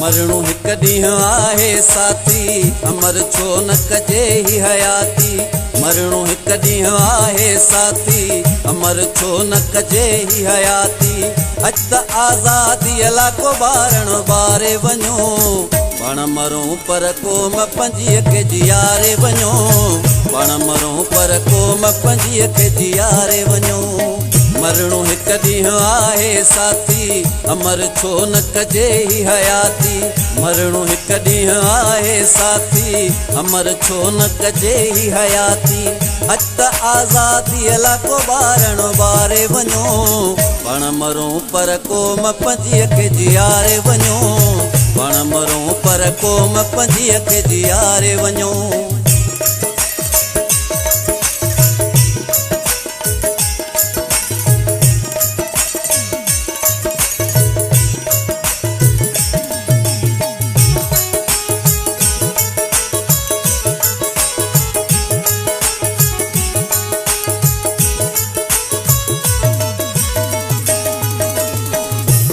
मरणो हिक ॾींहुं आहे साथी, अमर छो न कजे ही हयाती। मरणो हिक ॾींहुं आहे साथी, अमर छो न कजे ही हयाती। अॼु त आज़ादीअ लाइ को ॿारण ॿारे वञो, पाण मरूं पर क़ौम पंजीअ खे जियारे वञो। पाण मरूं पर क़ौम पंजीअ खे जियारे वञो। मरणो हिक ॾींहुं आहे साथी, अमर छो न कजे ही हयाती। मरणो हिक ॾींहुं आहे साथी, अमर छो न कजे ही हयाती। अॼु त आज़ादीअ लाइ को ॿारण ॿारे वञो, पाण मरूं पर क़ौम पंजीअ खे जियारे वञो। पाण मरूं पर क़ौम पंजीअ खे जियारे वञो।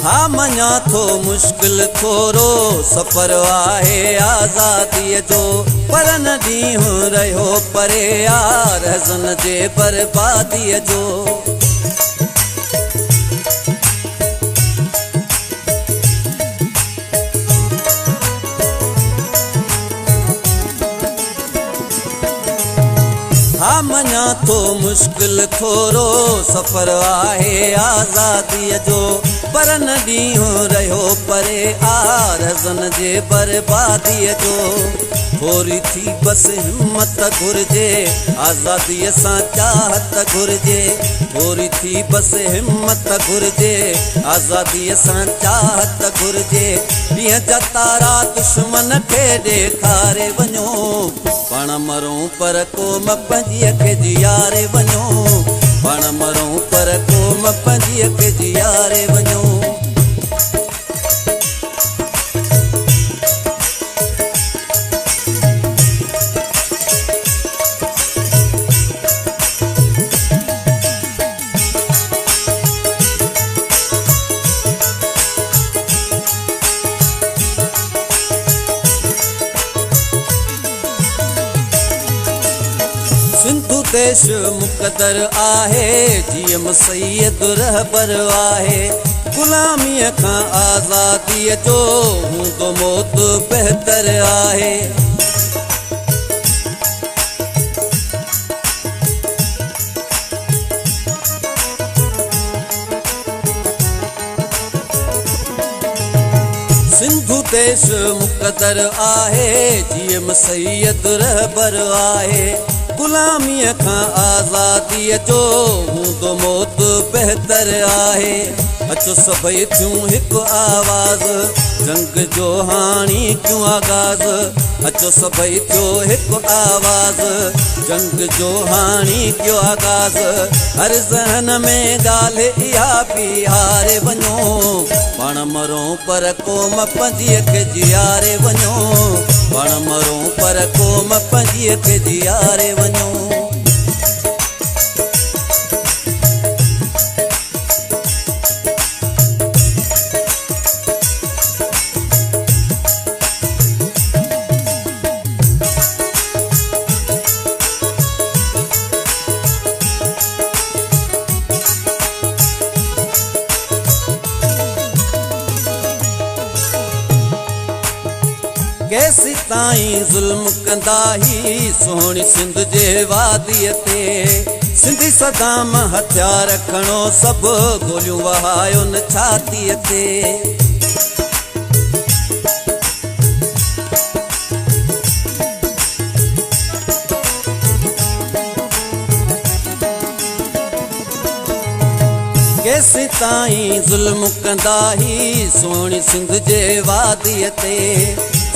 हा मञा थो मुश्किल थोरो सफ़र आहे आज़ादीअ जो, पर न ॾींहुं रहियो परे यार हज़न जे बर्बादीअ जो। हा मञा थो मुश्किल थोरो सफ़र आहे आज़ादीअ जो, पर न ॾींहुं रहियो परे यार हज़न जे बर्बादीअ जो। थोरी थी बस हिम्मत घुरिजे, आज़ादीअ सां चाहत घुरिजे। थोरी थी बस हिम्मत घुरिजे, आज़ादीअ सां चाहत घुरिजे। ॾींहं जा तारा दुश्मन खे ॾेखारे वञो, पाण मरूं पर क़ौम पंजीअ खे जियारे वञो। पाण मरूं पर क़ौम पंजीअ खे जियारे वञो। सिंधु देश मुक़दर आहे, जीअं सैयद रहबर आहे। ग़ुलामीअ खां आज़ादीअ जो हूंदो मौत बहितर आहे। सिंधु देश मुक़दर आहे, जीअं सैयद रहबर आहे। ग़ुलामीअ खां आज़ादीअ जो हूंदो मौत बहितर आहे। अचो सभई थियूं हिकु आवाज़, जंग जो हाणी क्यों आगाज़। अचो सभई थियो हिकु आवाज़, जंग जो हाणी क्यों आगाज़। हर ज़हन में ॻाल्हि इहा बीहारे वञो, पाण मरूं पर क़ौम पंजीअ खे जियारे वञो। पाण मरूं पर क़ौम पंजीअ खे जियारे वञो। केसी ताईं ज़ुल्म कंदा ही सोहणी सिंध जे वादीअ ते। सिंधी सदाम हथियार खणो सभु गोलियूं वहायो न छातीअ ते। केसी ताईं ज़ुल्म कंदा ही सोहणी सिंध जे वादीअ ते।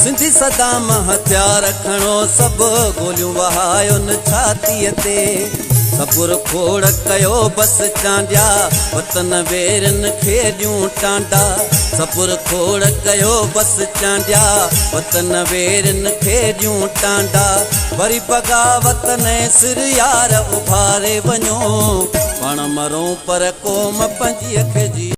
सिंधी सदाम हथियार खणो सभु गोलियूं वहायो न छातीअ ते। सबुर खोड़ कयो बस चांडिया, वतन वेरनि खे ॾियूं टांडा। सबुर खोड़ कयो बस चांडिया, वतन वेरनि खे ॾियूं टांडा। वरी बग़ावत ने सिर यार उभारे वञो, पाण मरूं पर क़ौम पंजीअ खे जी